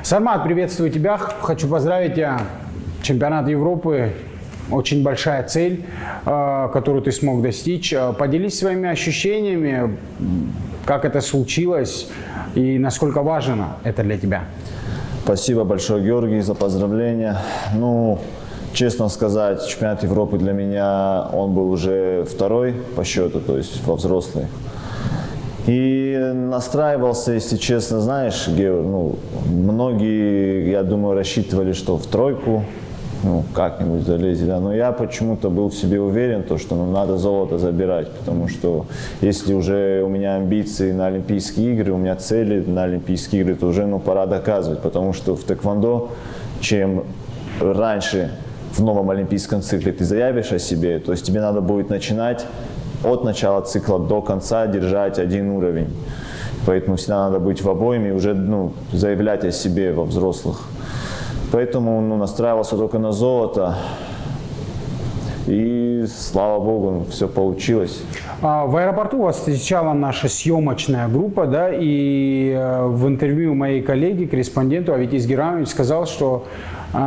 Сармат, приветствую тебя. Хочу поздравить тебя. Чемпионат Европы. Очень большая цель, которую ты смог достичь. Поделись своими ощущениями, как это случилось и насколько важно это для тебя. Спасибо большое, Георгий, за поздравления. Честно сказать, чемпионат Европы для меня, он был уже второй по счету, то есть во взрослый. И настраивался, если честно, знаешь, Георгий, многие, я думаю, рассчитывали, что в тройку, как-нибудь залезет, да. Но я почему-то был в себе уверен, что надо золото забирать, потому что если уже у меня амбиции на Олимпийские игры, у меня цели на Олимпийские игры, то уже пора доказывать, потому что в тэквондо, чем раньше в новом олимпийском цикле ты заявишь о себе, то есть тебе надо будет начинать от начала цикла до конца держать один уровень. Поэтому всегда надо быть в обойме и уже заявлять о себе во взрослых. Поэтому настраивался только на золото. И слава богу, все получилось. В аэропорту вас встречала наша съемочная группа, да, и в интервью моей коллеги, корреспонденту Аветис Герамович сказал, что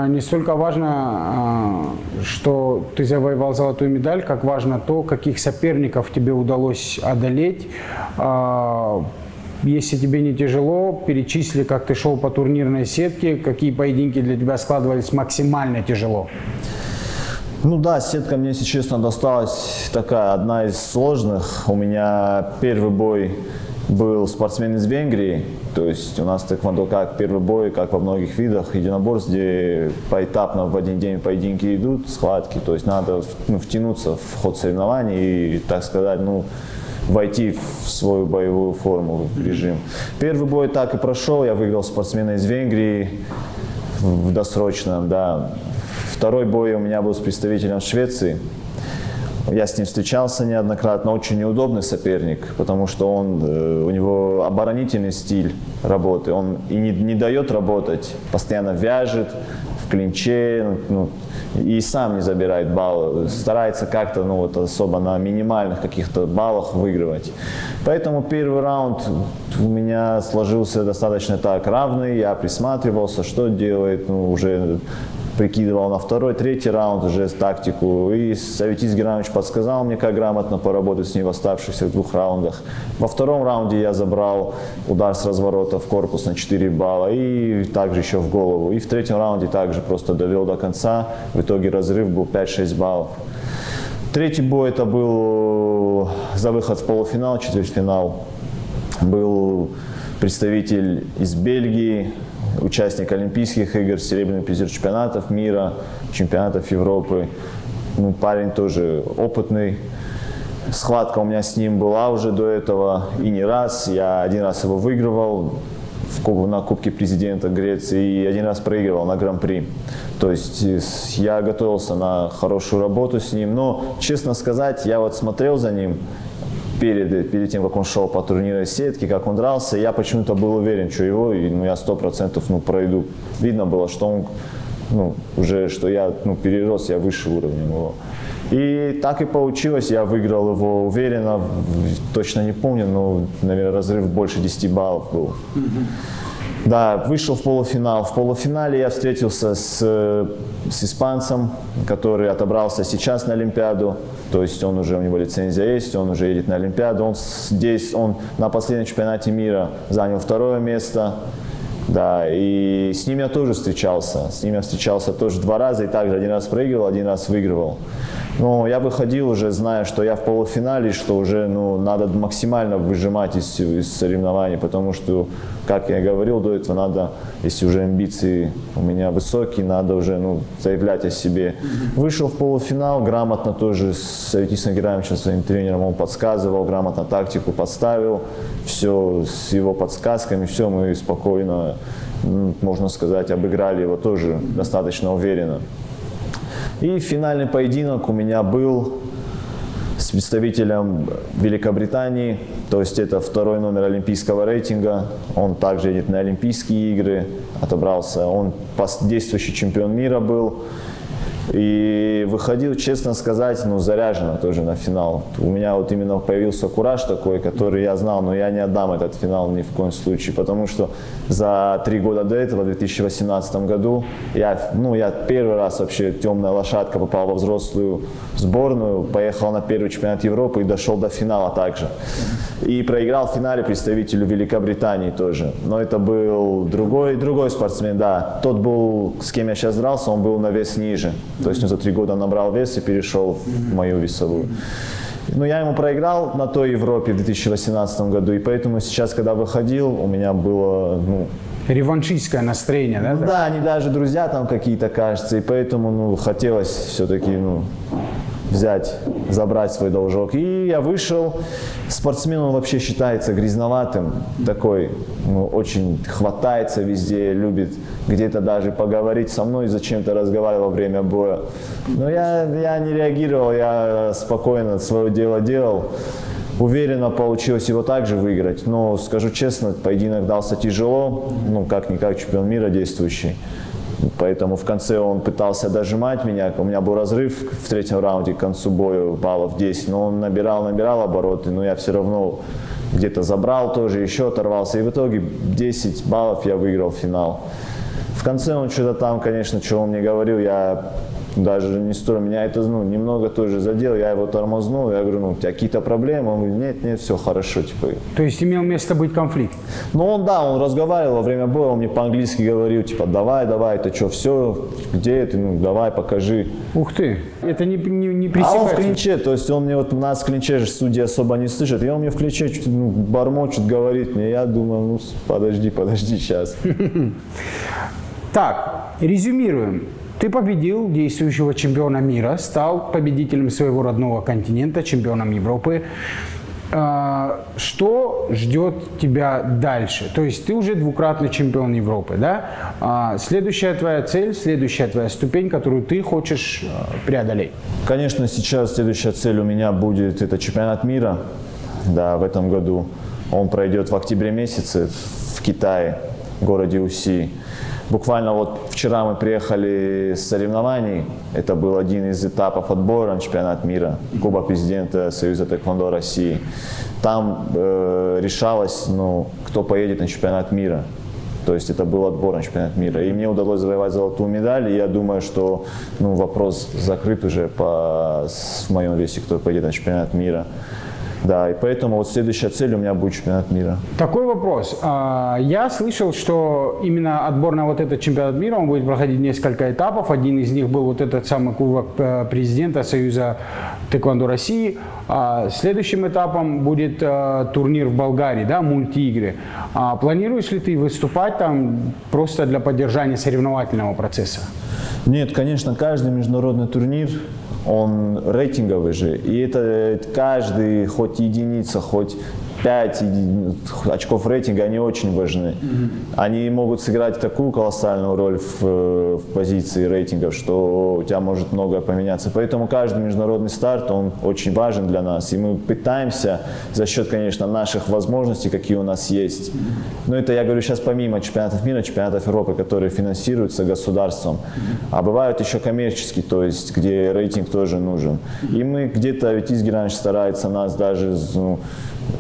не столько важно, что ты завоевал золотую медаль, как важно то, каких соперников тебе удалось одолеть. Если тебе не тяжело, перечисли, как ты шел по турнирной сетке, какие поединки для тебя складывались максимально тяжело. Да, сетка мне, если честно, досталась такая, одна из сложных. У меня первый бой был спортсмен из Венгрии. То есть у нас тэквондо как первый бой, как во многих видах единоборств, где поэтапно в один день поединки идут, схватки. То есть надо втянуться в ход соревнований и, так сказать, войти в свою боевую форму, в режим. Первый бой так и прошел, я выиграл спортсмена из Венгрии в досрочном, да. Второй бой у меня был с представителем Швеции. Я с ним встречался неоднократно, очень неудобный соперник, потому что у него оборонительный стиль работы, он и не дает работать, постоянно вяжет в клинче, и сам не забирает баллы, старается как-то особо на минимальных каких-то баллах выигрывать. Поэтому первый раунд у меня сложился достаточно так равный, я присматривался, что делает, уже прикидывал на второй, третий раунд уже тактику. И Аветис Герамович подсказал мне, как грамотно поработать с ним в оставшихся двух раундах. Во втором раунде я забрал удар с разворота в корпус на 4 балла и также еще в голову. И в третьем раунде также просто довел до конца. В итоге разрыв был 5-6 баллов. Третий бой это был за выход в полуфинал, четвертьфинал. Был представитель из Бельгии, участник Олимпийских игр, серебряный призер чемпионатов мира, чемпионатов Европы. Парень тоже опытный. Схватка у меня с ним была уже до этого и не раз. Я один раз его выигрывал на Кубке президента Греции и один раз проигрывал на Гран-при. То есть я готовился на хорошую работу с ним. Но, честно сказать, я смотрел за ним перед тем, как он шел по турнирной сетке, как он дрался, я почему-то был уверен, что его, я 100% пройду. Видно было, что он, что я, перерос, я выше уровня его. И так и получилось, я выиграл его уверенно, точно не помню, но, наверное, разрыв больше 10 баллов был. Да, вышел в полуфинал. В полуфинале я встретился с испанцем, который отобрался сейчас на Олимпиаду. То есть у него лицензия есть, он уже едет на Олимпиаду. Он на последнем чемпионате мира занял второе место. Да, и с ним я тоже встречался. С ним я встречался тоже 2 раза, и также один раз проигрывал, один раз выигрывал. Но я выходил уже, зная, что я в полуфинале, что уже надо максимально выжимать из соревнований, потому что, как я говорил до этого, надо, если уже амбиции у меня высокие, надо уже заявлять о себе. Вышел в полуфинал, грамотно тоже с Аветисом Герамовичем, своим тренером, он подсказывал, грамотно тактику подставил, все с его подсказками, все мы спокойно, можно сказать, обыграли его тоже достаточно уверенно. И финальный поединок у меня был с представителем Великобритании, то есть это второй номер олимпийского рейтинга, он также едет на Олимпийские игры, отобрался, он действующий чемпион мира был. И выходил, честно сказать, ну, заряженно тоже на финал. У меня вот именно появился кураж такой, который я знал, но я не отдам этот финал ни в коем случае, потому что за 3 года до этого, в 2018 году, я первый раз вообще темная лошадка попал во взрослую сборную, поехал на первый чемпионат Европы и дошел до финала также. И проиграл в финале представителю Великобритании тоже. Но это был другой спортсмен, да. Тот был, с кем я сейчас дрался, он был на вес ниже. То есть он за 3 года набрал вес и перешел в мою весовую. Но я ему проиграл на той Европе в 2018 году, и поэтому сейчас, когда выходил, у меня было, реваншистское настроение, да? Да, они даже друзья там какие-то, кажется, и поэтому, хотелось все-таки, забрать свой должок. И я вышел. Спортсмен, он вообще считается грязноватым, такой, очень хватается везде, любит где-то даже поговорить со мной, зачем-то разговаривал во время боя. Но я не реагировал, я спокойно свое дело делал. Уверенно получилось его также выиграть, но, скажу честно, поединок дался тяжело, как-никак чемпион мира действующий. Поэтому в конце он пытался дожимать меня. У меня был разрыв в 3-м раунде к концу боя, баллов 10, но он набирал обороты, но я все равно где-то забрал тоже, еще оторвался. И в итоге 10 баллов я выиграл финал. В конце он что-то там, конечно, что он мне говорил, я даже не столь, меня это немного тоже задел, я его тормознул, я говорю, у тебя какие-то проблемы? Он говорит, нет, все хорошо, типа. То есть имел место быть конфликт? Он разговаривал во время боя, он мне по-английски говорил, типа, давай, ты что, все, где ты, давай, покажи. Ух ты, это не А он в пресекается? клинче, то есть он мне, у нас в клинче же судьи особо не слышат, и он мне в клинче бормочет, говорит мне, я думаю, подожди сейчас. Так, резюмируем. Ты победил действующего чемпиона мира, стал победителем своего родного континента, чемпионом Европы. Что ждет тебя дальше? То есть ты уже двукратный чемпион Европы, да? Следующая твоя цель, следующая твоя ступень, которую ты хочешь преодолеть? Конечно, сейчас следующая цель у меня будет, это чемпионат мира, да, в этом году. Он пройдет в октябре месяце в Китае, в городе Уси. Буквально вчера мы приехали с соревнований, это был один из этапов отбора на чемпионат мира, Кубок президента Союза Таэквондо России. Там решалось, кто поедет на чемпионат мира. То есть это был отбор на чемпионат мира. И мне удалось завоевать золотую медаль, и я думаю, что вопрос закрыт уже в моем весе, кто поедет на чемпионат мира. Да, и поэтому следующая цель у меня будет чемпионат мира. Такой вопрос. Я слышал, что именно отбор на этот чемпионат мира, он будет проходить несколько этапов. Один из них был этот самый Кубок президента Союза Таэквондо России. Следующим этапом будет турнир в Болгарии, да, мультиигры. Планируешь ли ты выступать там просто для поддержания соревновательного процесса? Нет, конечно, каждый международный турнир, он рейтинговый же, и это каждый, хоть единица, хоть 5 очков рейтинга, они очень важны. Они могут сыграть такую колоссальную роль в позиции рейтингов, что у тебя может многое поменяться. Поэтому каждый международный старт, он очень важен для нас. И мы пытаемся за счет, конечно, наших возможностей, какие у нас есть. Но это, я говорю, сейчас помимо чемпионатов мира, чемпионатов Европы, которые финансируются государством. А бывают еще коммерческие, то есть где рейтинг тоже нужен. И мы где-то, ведь Изгир Иванович старается нас даже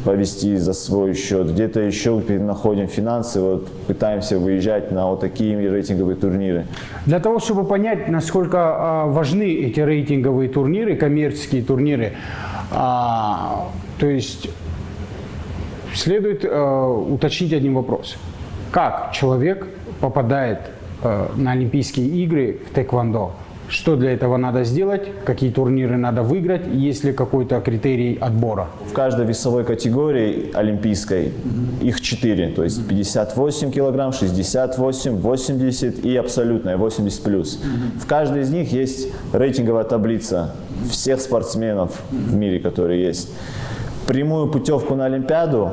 повести за свой счет. Где-то еще находим финансы, пытаемся выезжать на такие рейтинговые турниры. Для того, чтобы понять, насколько важны эти рейтинговые турниры, коммерческие турниры, то есть следует уточнить один вопрос. Как человек попадает на Олимпийские игры в тэквондо? Что для этого надо сделать? Какие турниры надо выиграть? Есть ли какой-то критерий отбора? В каждой весовой категории олимпийской их 4. То есть 58 килограмм, 68, 80 и абсолютная 80+. В каждой из них есть рейтинговая таблица всех спортсменов в мире, которые есть. Прямую путевку на Олимпиаду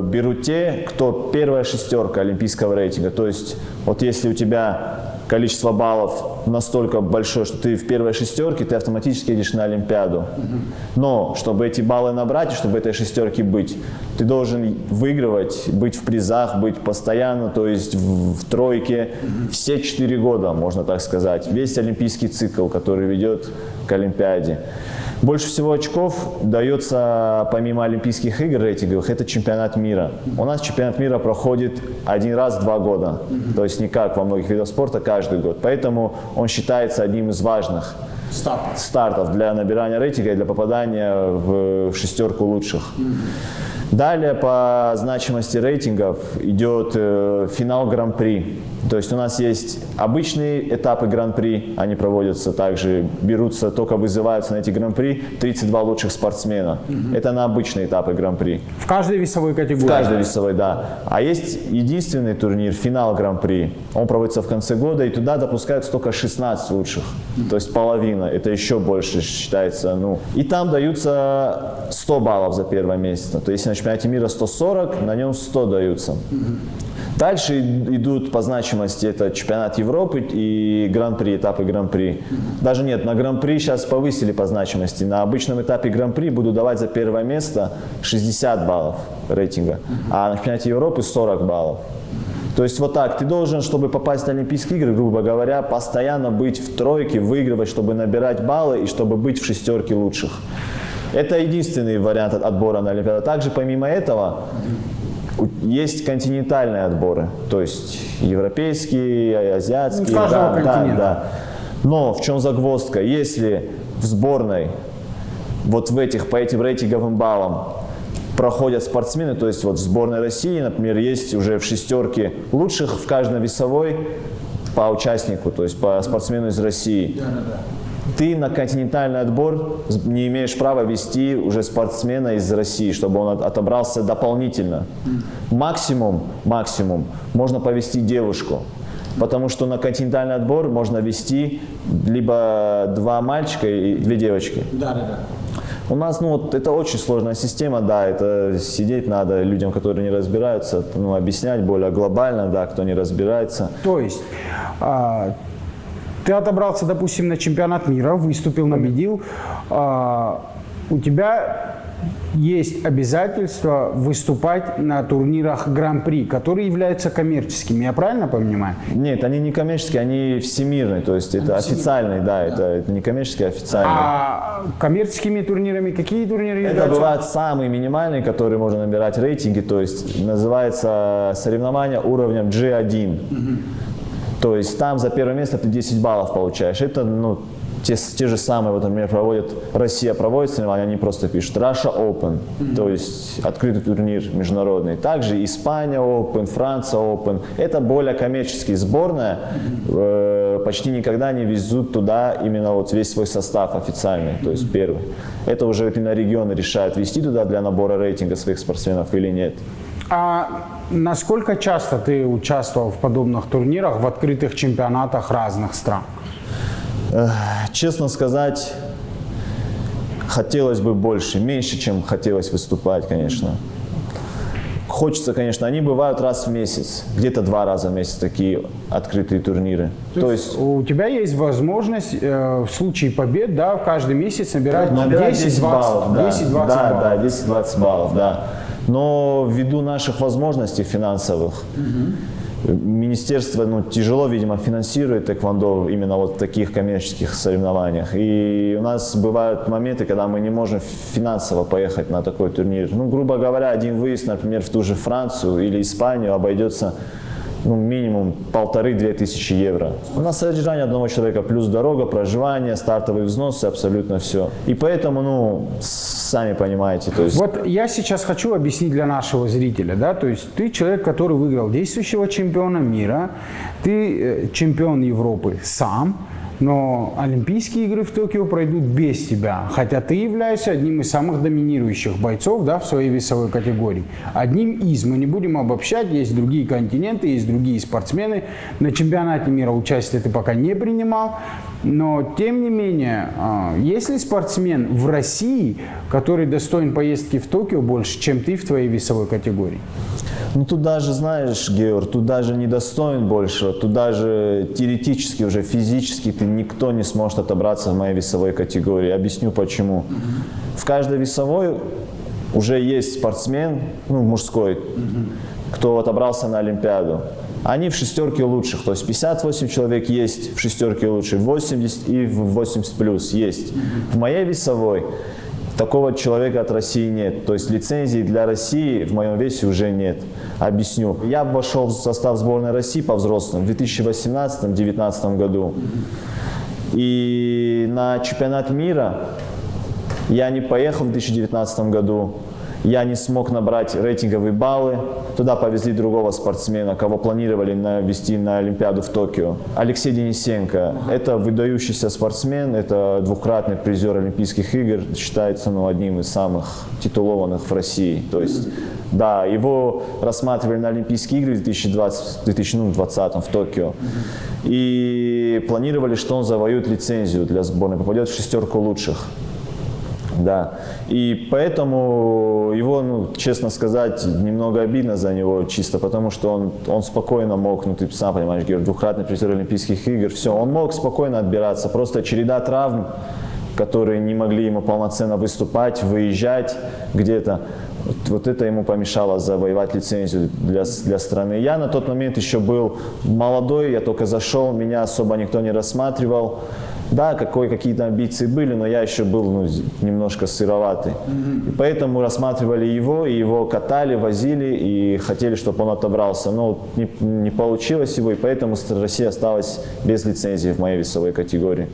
берут те, кто первая шестерка олимпийского рейтинга. То есть, если у тебя количество баллов настолько большое, что ты в первой шестерке, ты автоматически едешь на Олимпиаду. Но, чтобы эти баллы набрать, и чтобы в этой шестерке быть, Ты должен выигрывать, быть в призах, быть постоянно, то есть в тройке все 4 года, можно так сказать. Весь олимпийский цикл, который ведет к Олимпиаде. Больше всего очков дается помимо Олимпийских игр рейтинговых, это чемпионат мира. У нас чемпионат мира проходит 1 раз в 2 года, то есть не как во многих видах спорта каждый год. Поэтому он считается одним из важных стартов для набирания рейтинга и для попадания в шестерку лучших. Далее по значимости рейтингов идет финал Гран-при. То есть у нас есть обычные этапы Гран-при, они проводятся также, берутся, только вызываются на эти Гран-при 32 лучших спортсмена. Это на обычные этапы Гран-при. В каждой весовой категории? В каждой весовой, да. А есть единственный турнир, финал Гран-при. Он проводится в конце года, и туда допускаются только 16 лучших. То есть половина, это еще больше считается. И там даются 100 баллов за первое место. То есть если на чемпионате мира 140, на нем 100 даются. Дальше идут по значимости, это чемпионат Европы и Гран-при, этапы Гран-при. Даже нет, на Гран-при сейчас повысили по значимости. На обычном этапе Гран-при буду давать за первое место 60 баллов рейтинга, а на чемпионате Европы 40 баллов. То есть вот так, ты должен, чтобы попасть на Олимпийские игры, грубо говоря, постоянно быть в тройке, выигрывать, чтобы набирать баллы и чтобы быть в шестерке лучших. Это единственный вариант отбора на Олимпиаду. Также помимо этого есть континентальные отборы, то есть европейские, азиатские. Каждого континента. Да. Но в чем загвоздка? Если в сборной вот по этим рейтинговым баллам проходят спортсмены, то есть вот в сборной России, например, есть уже в шестерке лучших в каждой весовой по участнику, то есть по спортсмену из России. Ты на континентальный отбор не имеешь права вести уже спортсмена из России, чтобы он отобрался дополнительно. Максимум можно повести девушку, потому что на континентальный отбор можно вести либо 2 мальчика и 2 девочки. У нас, это очень сложная система, да, это сидеть надо людям, которые не разбираются, объяснять более глобально, да, кто не разбирается. То есть ты отобрался, допустим, на чемпионат мира, выступил, победил, у тебя есть обязательство выступать на турнирах Гран-при, которые являются коммерческими, я правильно понимаю? Нет, они не коммерческие, они всемирные, то есть это официальные, да, это не коммерческие, а официальные. А коммерческими турнирами какие турниры являются? Это бывают самые минимальные, которые можно набирать рейтинги, то есть называется соревнования уровнем G1. То есть там за первое место ты 10 баллов получаешь. Это, те же самые, вот, например, Россия проводит соревнования, они просто пишут Russia Open, то есть открытый турнир международный. Также Испания Open, Франция Open. Это более коммерческие. Сборная почти никогда не везут туда именно весь свой состав официальный, то есть первый. Это уже именно регионы решают, вести туда для набора рейтинга своих спортсменов или нет. А насколько часто ты участвовал в подобных турнирах, в открытых чемпионатах разных стран? Честно сказать, хотелось бы больше, меньше, чем хотелось выступать, конечно. Хочется, конечно, они бывают раз в месяц, где-то 2 раза в месяц такие открытые турниры. То есть у тебя есть возможность в случае побед, да, в каждый месяц набирать 10-20 баллов. Да, 10-20 баллов, да. Но ввиду наших возможностей финансовых, министерство тяжело, видимо, финансирует тэквондо именно в таких коммерческих соревнованиях. И у нас бывают моменты, когда мы не можем финансово поехать на такой турнир. Грубо говоря, один выезд, например, в ту же Францию или Испанию обойдется минимум 1500–2000 евро. На содержание одного человека плюс дорога, проживание, стартовые взносы, абсолютно все. И поэтому, сами понимаете. То есть... Вот я сейчас хочу объяснить для нашего зрителя, да, то есть ты человек, который выиграл действующего чемпиона мира, ты чемпион Европы сам, но Олимпийские игры в Токио пройдут без тебя, хотя ты являешься одним из самых доминирующих бойцов, да, в своей весовой категории. Одним из, мы не будем обобщать, есть другие континенты, есть другие спортсмены. На чемпионате мира участие ты пока не принимал, но тем не менее, есть ли спортсмен в России, который достоин поездки в Токио больше, чем ты в твоей весовой категории? Тут даже, знаешь, Георг, тут даже не достоин больше, тут даже теоретически, уже физически никто не сможет отобраться в моей весовой категории. Объясню почему. В каждой весовой уже есть спортсмен, ну, мужской, кто отобрался на Олимпиаду. Они в шестерке лучших, то есть 58 человек есть в шестерке лучших, 80 и в 80 плюс есть. В моей весовой такого человека от России нет, то есть лицензии для России в моем весе уже нет. Объясню. Я вошел в состав сборной России по взрослым в 2018-2019 году. И на чемпионат мира я не поехал в 2019 году. Я не смог набрать рейтинговые баллы. Туда повезли другого спортсмена, кого планировали ввести на Олимпиаду в Токио. Алексей Денисенко. Это выдающийся спортсмен, это двукратный призер Олимпийских игр. Считается одним из самых титулованных в России. То есть, да, его рассматривали на Олимпийские игры в 2020 в Токио. И планировали, что он завоюет лицензию для сборной, попадет в шестерку лучших. Да, и поэтому его, честно сказать, немного обидно за него, чисто потому что он спокойно мог, ты сам понимаешь, Георг, двукратный призер Олимпийских игр, все, он мог спокойно отбираться, просто череда травм, которые не могли ему полноценно выступать, выезжать где-то. Вот это ему помешало завоевать лицензию для страны. Я на тот момент еще был молодой, я только зашел, меня особо никто не рассматривал. Да, какие-то амбиции были, но я еще был немножко сыроватый. И поэтому рассматривали его, и его катали, возили, и хотели, чтобы он отобрался. Но не получилось его, и поэтому Россия осталась без лицензии в моей весовой категории.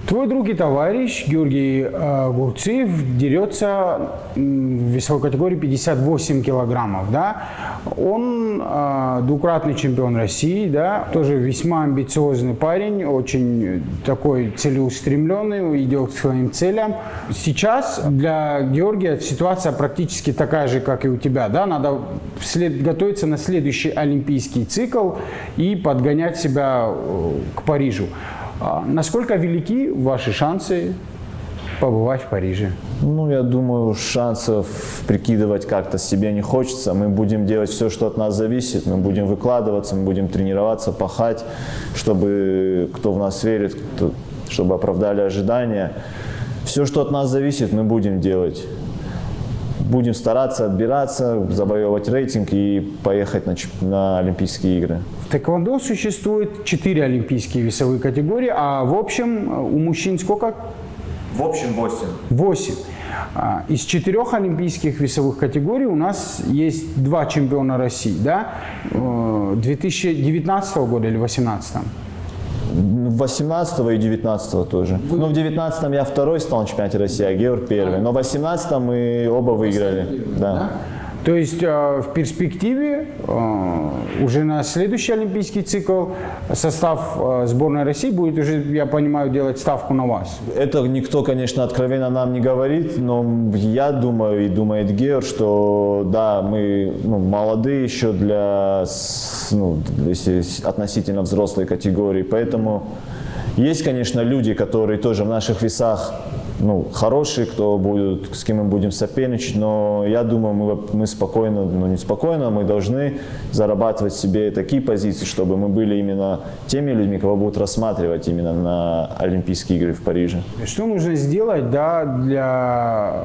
Твой друг и товарищ Георгий Гурциев дерется в весовой категории 58 килограммов, да? Он двукратный чемпион России, да? Тоже весьма амбициозный парень, очень такой целеустремленный, идет к своим целям. Сейчас для Георгия ситуация практически такая же, как и у тебя, да? Надо готовиться на следующий олимпийский цикл и подгонять себя к Парижу. Насколько велики ваши шансы побывать в Париже? Я думаю, шансов прикидывать как-то себе не хочется. Мы будем делать все, что от нас зависит. Мы будем выкладываться, мы будем тренироваться, пахать, чтобы кто в нас верит, чтобы оправдали ожидания. Все, что от нас зависит, мы будем делать. Будем стараться отбираться, завоевывать рейтинг и поехать на Олимпийские игры. В тэквондо существует 4 олимпийские весовые категории, а в общем у мужчин сколько? В общем 8. 8. Из 4 олимпийских весовых категорий у нас есть 2 чемпиона России, да? 2019 года или 2018? 18 и 19 тоже. В 19 я второй стал на чемпионате России, а Георг первый. Но в 18 мы оба выиграли. Да. То есть в перспективе уже на следующий олимпийский цикл состав сборной России будет уже, я понимаю, делать ставку на вас. Это никто, конечно, откровенно нам не говорит, но я думаю и думает Георг, что да, мы молодые еще если относительно взрослой категории, поэтому есть, конечно, люди, которые тоже в наших весах хорошие, с кем мы будем соперничать, но я думаю, мы спокойно, не спокойно, мы должны зарабатывать себе такие позиции, чтобы мы были именно теми людьми, кого будут рассматривать именно на Олимпийские игры в Париже. Что нужно сделать, для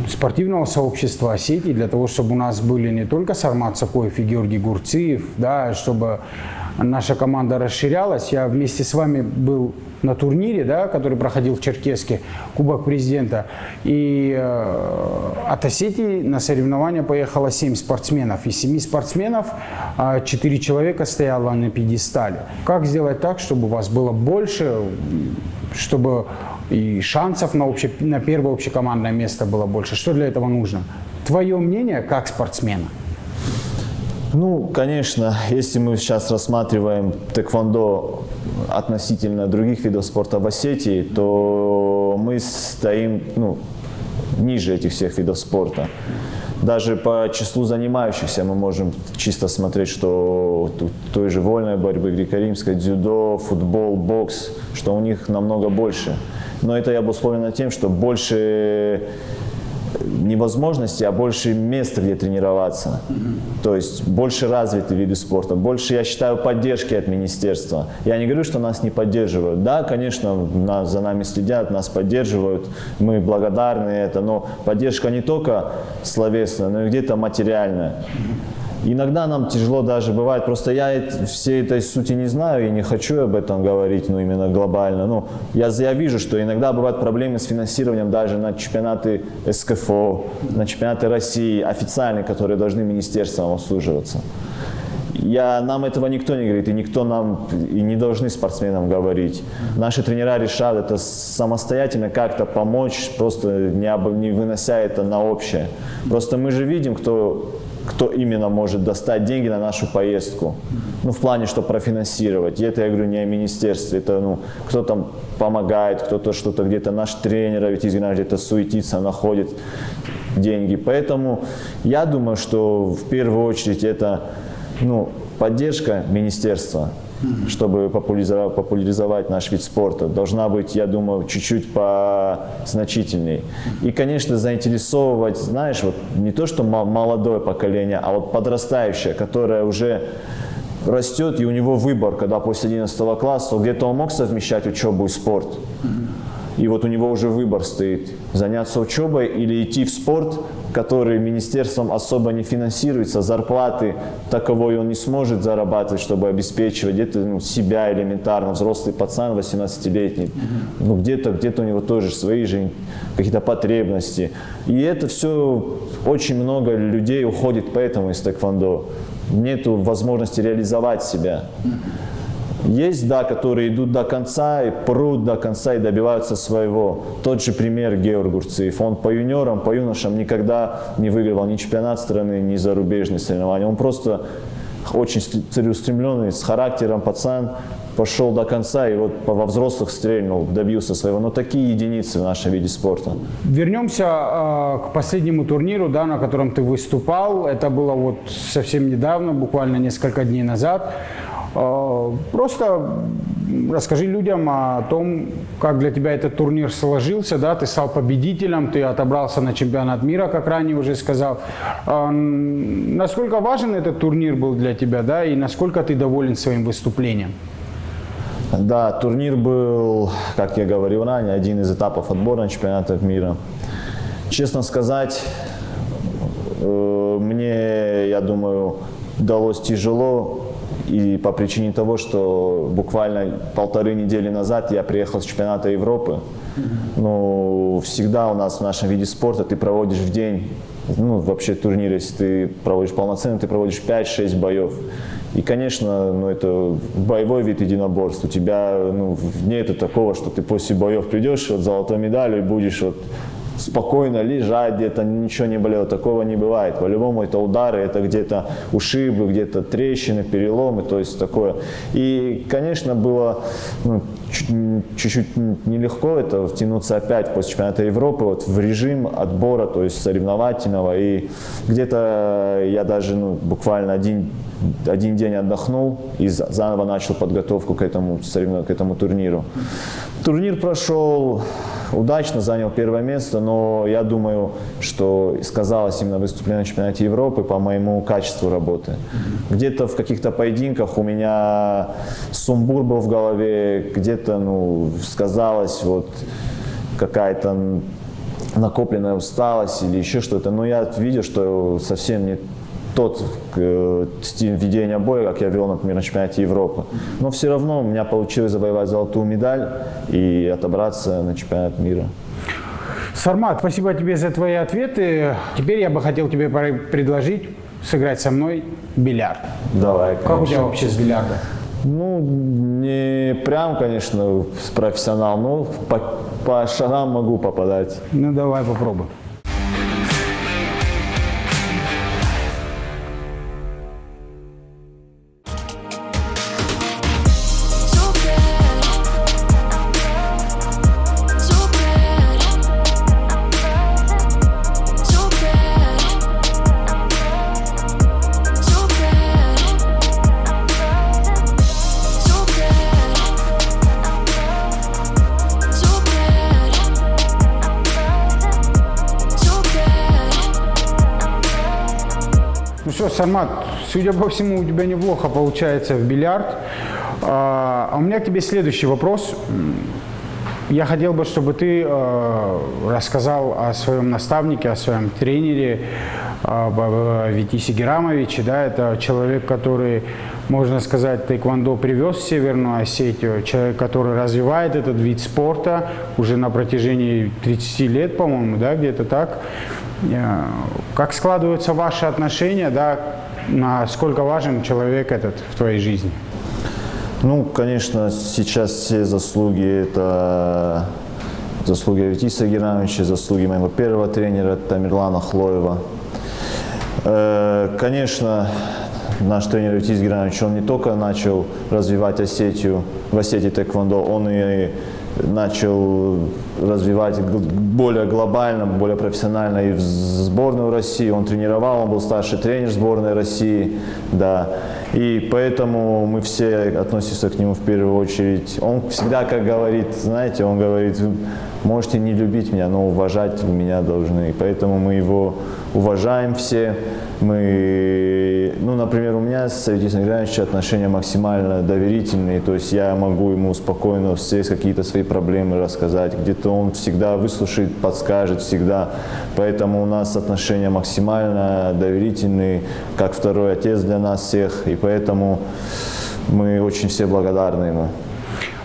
спортивного сообщества Осетии, для того, чтобы у нас были не только Сармат Сакоев и Георгий Гурциев, да, чтобы наша команда расширялась. Я вместе с вами был на турнире, да, который проходил в Черкесске, Кубок президента. И от Осетии на соревнования поехало 7 спортсменов. Из 7 спортсменов 4 человека стояло на пьедестале. Как сделать так, чтобы у вас было больше, чтобы и шансов на первое общекомандное место было больше? Что для этого нужно? Твое мнение как спортсмена? Конечно, если мы сейчас рассматриваем тэквондо относительно других видов спорта в Осетии, то мы стоим ниже этих всех видов спорта. Даже по числу занимающихся мы можем чисто смотреть, что той же вольной борьбы, греко-римской, дзюдо, футбол, бокс, что у них намного больше. Но это обусловлено тем, что больше не возможностей, а больше места, где тренироваться. То есть больше развиты виды спорта, больше, я считаю, поддержки от министерства. Я не говорю, что нас не поддерживают. Да, конечно, за нами следят, нас поддерживают, мы благодарны это, но поддержка не только словесная, но и где-то материальная. Иногда нам тяжело даже бывает, просто я всей этой сути не знаю и не хочу об этом говорить, ну именно глобально. Ну, я вижу, что иногда бывают проблемы с финансированием даже на чемпионаты СКФО, на чемпионаты России официальные, которые должны министерством обслуживаться. Нам этого никто не говорит, и никто нам и не должны спортсменам говорить. Наши тренера решают это самостоятельно как-то помочь, просто не вынося это на общее. Просто мы же видим, кто именно может достать деньги на нашу поездку. Ну, в плане, что профинансировать. И это, я говорю, не о министерстве. Это, ну, кто там помогает, кто-то что-то где-то, наш тренер, ведь где-то суетится, находит деньги. Поэтому я думаю, что в первую очередь это, ну, поддержка министерства, чтобы популяризовать наш вид спорта, должна быть, я думаю, чуть-чуть позначительней. И, конечно, заинтересовывать, знаешь, вот не то, что молодое поколение, а вот подрастающее, которое уже растет, и у него выбор, когда после 11 класса, где-то он мог совмещать учебу и спорт. И вот у него уже выбор стоит, заняться учебой или идти в спорт, который министерством особо не финансируется, зарплаты таковой он не сможет зарабатывать, чтобы обеспечивать где-то себя элементарно, взрослый пацан 18-летний, ну где-то у него тоже свои же какие-то потребности. И это все, очень много людей уходит поэтому из тэквондо, нету возможности реализовать себя. Есть, да, которые идут до конца, и прут до конца и добиваются своего. Тот же пример Георг Гурциев. Он по юниорам, по юношам никогда не выигрывал ни чемпионат страны, ни зарубежные соревнования. Он просто очень целеустремленный, с характером пацан, пошел до конца и вот во взрослых стрельнул, добился своего. Но такие единицы в нашем виде спорта. Вернемся к последнему турниру, да, на котором ты выступал. Это было вот совсем недавно, буквально несколько дней назад. Просто расскажи людям о том, как для тебя этот турнир сложился, да, ты стал победителем, ты отобрался на чемпионат мира, как ранее уже сказал. Насколько важен этот турнир был для тебя, да, и насколько ты доволен своим выступлением? Да, турнир был, как я говорил ранее, один из этапов отбора на чемпионат мира. Честно сказать, мне, я думаю, далось тяжело. И по причине того, что буквально 1,5 недели назад я приехал с чемпионата Европы. Ну, всегда у нас в нашем виде спорта ты проводишь в день, ну, вообще турнир, если ты проводишь полноценно, ты проводишь 5-6 боев. И, конечно, ну, это боевой вид единоборств. У тебя, ну, нет такого, что ты после боев придешь вот, с золотой медалью и будешь вот спокойно лежать где-то, ничего не болело, такого не бывает. По-любому это удары, это где-то ушибы, где-то трещины, переломы, то есть такое. И, конечно, было чуть-чуть нелегко это втянуться опять после чемпионата Европы вот, в режим отбора, то есть соревновательного. И где-то я даже буквально один день отдохнул и заново начал подготовку к этому турниру. Турнир прошел удачно, занял первое место, но я думаю, что сказалось именно выступление на чемпионате Европы по моему качеству работы. Где-то в каких-то поединках у меня сумбур был в голове, где-то сказалось вот какая-то накопленная усталость или еще что-то, но я видел, что совсем не тот стиль ведения боя, как я вел, например, на чемпионате Европы. Но все равно у меня получилось завоевать золотую медаль и отобраться на чемпионат мира. Сармат, спасибо тебе за твои ответы. Теперь я бы хотел тебе предложить сыграть со мной в бильярд. Давай, конечно. Как у тебя вообще с бильярдом? Ну, не прям, конечно, профессионал, но по шагам могу попадать. Ну, давай попробуем. что, Сармат, судя по всему, у тебя неплохо получается в бильярд. А у меня к тебе следующий вопрос. Я хотел бы, чтобы ты рассказал о своем наставнике, о своем тренере, об Витисе Герамовиче. Да, это человек, который, можно сказать, тэквондо привез в Северную Осетию, человек, который развивает этот вид спорта уже на протяжении 30 лет, по-моему, да, где-то так. Как складываются ваши отношения, да, насколько важен человек этот в твоей жизни? Ну, конечно, сейчас все заслуги – это заслуги Витиса Герамовича, заслуги моего первого тренера Тамерлана Хлоева. Конечно, наш тренер Витис Герамович, он не только начал развивать Осетию, в Осетии тэквондо, он и начал развивать более глобально, более профессионально и в сборную России. Он тренировал, он был старший тренер сборной России, да. И поэтому мы все относимся к нему в первую очередь. Он всегда, как говорит, знаете, он говорит, вы можете не любить меня, но уважать вы меня должны. И поэтому мы его уважаем все. Мы, ну, например, у меня с Витисом Герамовичем отношения максимально доверительные, то есть я могу ему спокойно все какие-то свои проблемы рассказать, где-то он всегда выслушает, подскажет всегда, поэтому у нас отношения максимально доверительные, как второй отец для нас всех, и поэтому мы очень все благодарны ему.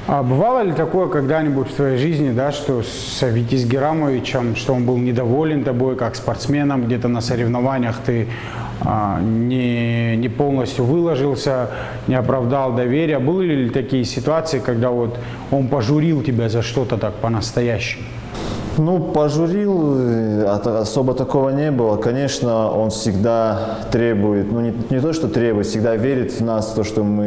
А бывало ли такое когда-нибудь в твоей жизни, да, что с Витис Герамовичем, что он был недоволен тобой как спортсменом, где-то на соревнованиях ты не полностью выложился, не оправдал доверия? Были ли такие ситуации, когда вот он пожурил тебя за что-то так по-настоящему? Ну, пожурил, особо такого не было. Конечно, он всегда требует, ну не то, что требует, всегда верит в нас, то, что он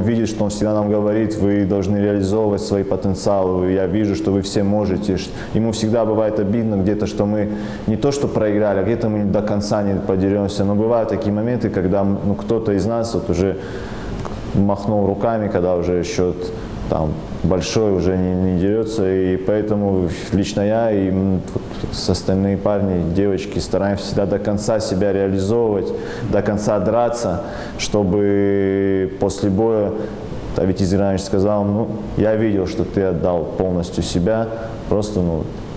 видит, что он всегда нам говорит, вы должны реализовывать свои потенциалы, я вижу, что вы все можете. Ему всегда бывает обидно где-то, что мы не то, что проиграли, а где-то мы до конца не подеремся. Но бывают такие моменты, когда кто-то из нас вот уже махнул руками, когда уже счет там большой, уже не дерется, и поэтому лично я и остальные парни, девочки стараемся всегда до конца себя реализовывать, до конца драться, чтобы после боя, Витис Герамович сказал, ну, я видел, что ты отдал полностью себя, просто,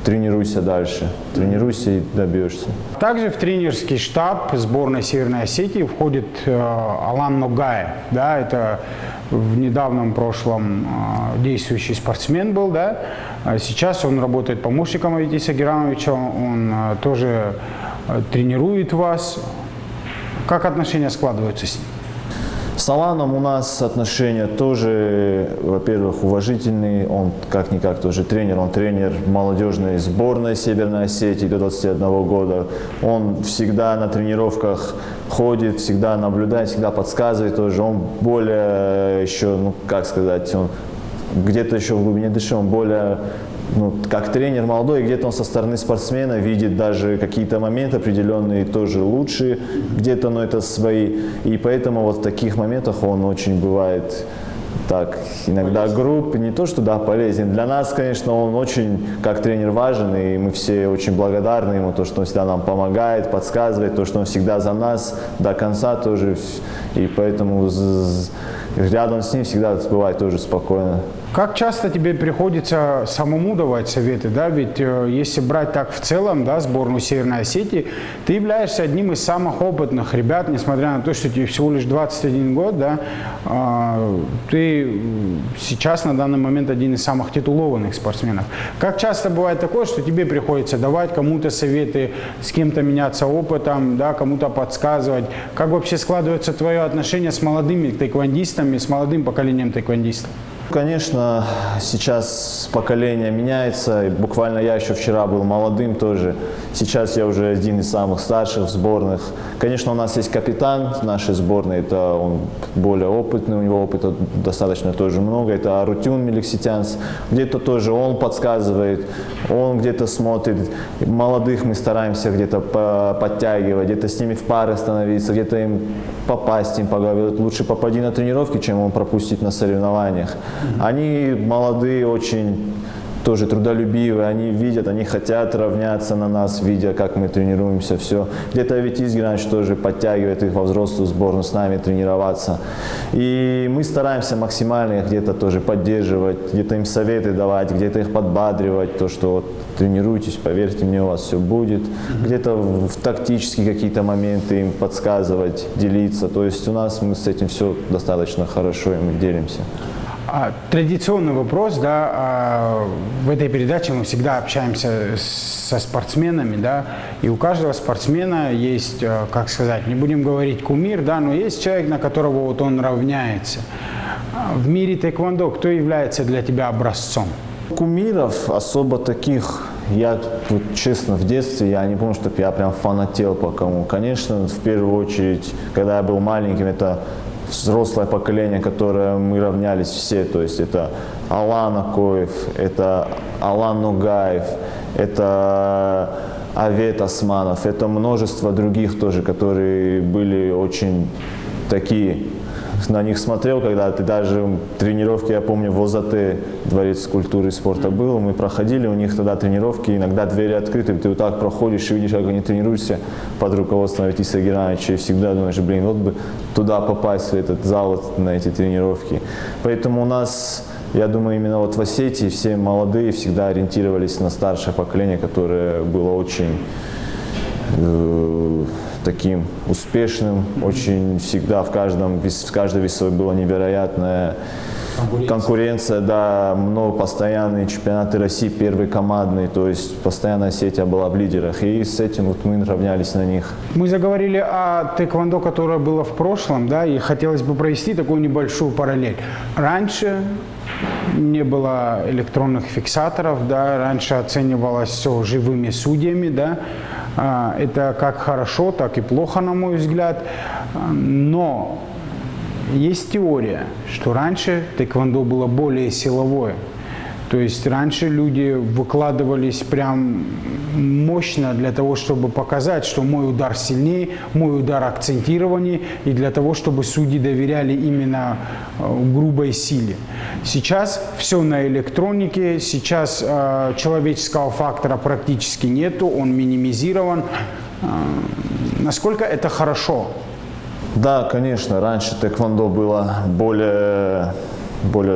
тренируйся дальше, тренируйся и добьешься. Также в тренерский штаб сборной Северной Осетии входит Алан Ногаев, да, это в недавнем прошлом действующий спортсмен был, да, сейчас он работает помощником Витиса Герамовича, он тоже тренирует вас. Как отношения складываются с ним? С Аланом у нас отношения тоже, во-первых, уважительные. Он как-никак тоже тренер. Он тренер молодежной сборной Северной Осетии до 21 года. Он всегда на тренировках ходит, всегда наблюдает, всегда подсказывает тоже. Он более еще, он где-то еще в глубине души, он более как тренер молодой, где-то он со стороны спортсмена видит даже какие-то моменты определенные тоже лучше, где-то, это свои. И поэтому вот в таких моментах он очень бывает так, иногда груб, не то что полезен. Для нас, конечно, он очень как тренер важен, и мы все очень благодарны ему, то, что он всегда нам помогает, подсказывает, то, что он всегда за нас до конца тоже. И поэтому рядом с ним всегда бывает тоже спокойно. Как часто тебе приходится самому давать советы, да? Ведь если брать так в целом, да, сборную Северной Осетии, ты являешься одним из самых опытных ребят, несмотря на то, что тебе всего лишь 21 год, да, ты сейчас на данный момент один из самых титулованных спортсменов. Как часто бывает такое, что тебе приходится давать кому-то советы, с кем-то меняться опытом, да, кому-то подсказывать? Как вообще складывается твое отношение с молодыми тэквондистами, с молодым поколением тэквондистов? Конечно, сейчас поколение меняется. Буквально я еще вчера был молодым тоже. Сейчас я уже один из самых старших в сборных. Конечно, у нас есть капитан нашей сборной. Это он более опытный, у него опыта достаточно тоже много. Это Арутюн Меликситянс. Где-то тоже он подсказывает, он где-то смотрит. Молодых мы стараемся где-то подтягивать, где-то с ними в пары становиться, где-то им попасть им по голове. Лучше попади на тренировки, чем он пропустить на соревнованиях. Они молодые, очень тоже трудолюбивые, они видят, они хотят равняться на нас, видя, как мы тренируемся, все. Где-то Аветис Геранч тоже подтягивает их во взрослую сборную с нами тренироваться. И мы стараемся максимально их где-то тоже поддерживать, где-то им советы давать, где-то их подбадривать, то, что вот, тренируйтесь, поверьте мне, у вас все будет. Где-то в тактические какие-то моменты им подсказывать, делиться. То есть у нас мы с этим все достаточно хорошо, и мы делимся. Традиционный вопрос, да, в этой передаче мы всегда общаемся со спортсменами, да, и у каждого спортсмена есть, как сказать, не будем говорить кумир, да, но есть человек, на которого вот он равняется. В мире тэквондо кто является для тебя образцом? Кумиров особо таких, я вот, честно, в детстве я не помню, чтобы я прям фанател по кому. Конечно, в первую очередь, когда я был маленьким, это взрослое поколение, которое мы равнялись все, то есть это Алан Акоев, это Алан Нугаев, это Авет Османов, это множество других тоже, которые были очень такие. На них смотрел, когда ты даже тренировки, я помню, в ОЗАТ, Дворец культуры и спорта был, мы проходили, у них тогда тренировки, иногда двери открыты, ты вот так проходишь и видишь, как они тренируются под руководством Аветиса Геранча, и всегда думаешь, блин, вот бы туда попасть, в этот зал, на эти тренировки. Поэтому у нас, я думаю, именно вот в Осетии все молодые всегда ориентировались на старшее поколение, которое было очень таким успешным, очень всегда в каждой весовой была невероятная конкуренция, да, много постоянные чемпионаты России, первые командные, то есть постоянно Осетия была в лидерах, и с этим вот мы равнялись на них. Мы заговорили о тэквондо, которое было в прошлом, да, и хотелось бы провести такую небольшую параллель. Раньше не было электронных фиксаторов, да, раньше оценивалось все живыми судьями, да. Это как хорошо, так и плохо, на мой взгляд. Но есть теория, что раньше тэквондо было более силовое. То есть раньше люди выкладывались прям мощно для того, чтобы показать, что мой удар сильнее, мой удар акцентированнее, и для того, чтобы судьи доверяли именно грубой силе. Сейчас все на электронике, сейчас человеческого фактора практически нету, он минимизирован. Насколько это хорошо? Да, конечно, раньше тэквондо было более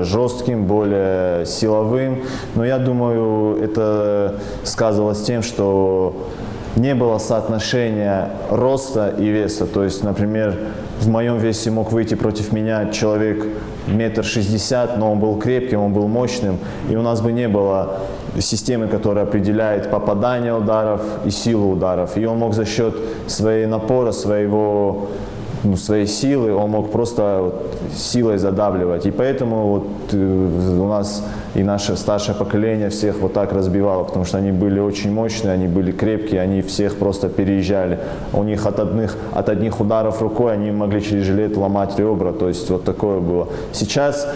жестким, более силовым, но я думаю, это сказывалось тем, что не было соотношения роста и веса. То есть, например, в моем весе мог выйти против меня человек 1,60 м, но он был крепким, он был мощным, и у нас бы не было системы, которая определяет попадание ударов и силу ударов. И он мог за счет своей напора, своей силы, он мог просто вот силой задавливать. И поэтому вот у нас и наше старшее поколение всех вот так разбивало, потому что они были очень мощные, они были крепкие, они всех просто переезжали. У них от одних ударов рукой они могли через жилет ломать ребра, то есть вот такое было. Сейчас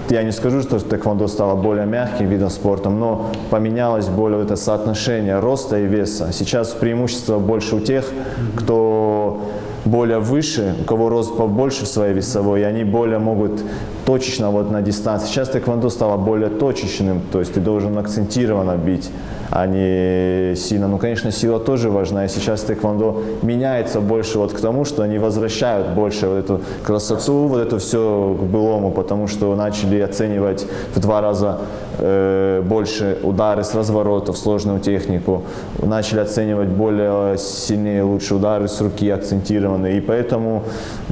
я не скажу, что тэквондо стало более мягким видом спорта, но поменялось более это соотношение роста и веса. Сейчас преимущество больше у тех, кто более выше, у кого рост побольше в своей весовой, и они более могут точечно вот на дистанции. Сейчас тэквондо стало более точечным, то есть ты должен акцентированно бить, а не сильно. Ну, конечно, сила тоже важна, и сейчас тэквондо меняется больше вот к тому, что они возвращают больше вот эту красоту, вот это все к былому, потому что начали оценивать в 2 раза больше удары с разворотов, сложную технику, начали оценивать более сильнее, лучше удары с руки, акцентированные, и поэтому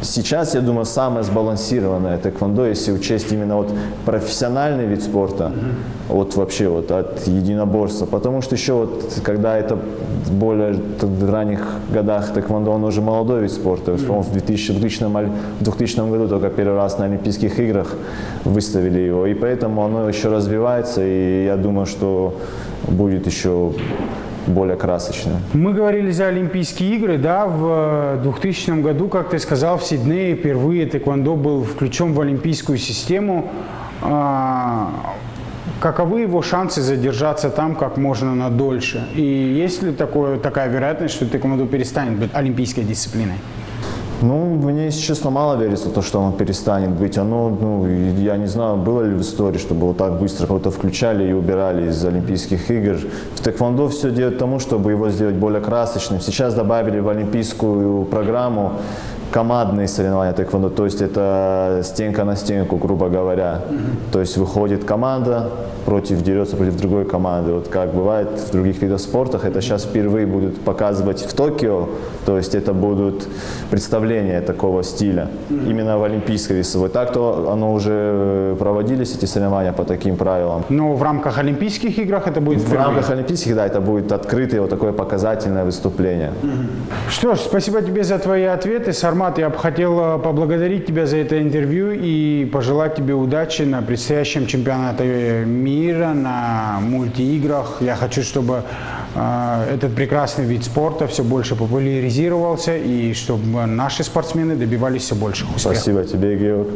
сейчас, я думаю, самое сбалансированное тэквондо, если учесть именно вот профессиональный вид спорта, вот вообще вот от единоборства, потому что еще вот, когда это более в ранних годах тэквондо, он уже молодой вид спорта, в 2000 году только первый раз на Олимпийских играх выставили его, и поэтому оно еще развивается, и я думаю, что будет еще более красочным. Мы говорили за Олимпийские игры, да, в 2000 году, как ты сказал, в Сиднее впервые тэквондо был включен в олимпийскую систему. Каковы его шансы задержаться там как можно надольше? И есть ли такая вероятность, что тэквондо перестанет быть олимпийской дисциплиной? Ну, мне, если честно, мало верится в то, что оно перестанет быть. Оно, ну, я не знаю, было ли в истории, чтобы вот так быстро кого-то включали и убирали из Олимпийских игр. В тэквондо все делают к тому, чтобы его сделать более красочным. Сейчас добавили в олимпийскую программу командные соревнования тэквондо, то есть это стенка на стенку, грубо говоря. То есть выходит команда, дерется против другой команды. Вот как бывает в других видах спорта, это сейчас впервые будут показывать в Токио, то есть это будут представления такого стиля, именно в олимпийской весовой. Так-то оно уже проводились, эти соревнования по таким правилам. Но в рамках Олимпийских игр это будет В впервые. рамках олимпийских, да, это будет открытое вот такое показательное выступление. Что ж, спасибо тебе за твои ответы, Сармат. Я бы хотел поблагодарить тебя за это интервью и пожелать тебе удачи на предстоящем чемпионате мира, на мультииграх. Я хочу, чтобы этот прекрасный вид спорта все больше популяризировался и чтобы наши спортсмены добивались все больших успехов. Спасибо тебе, Георг.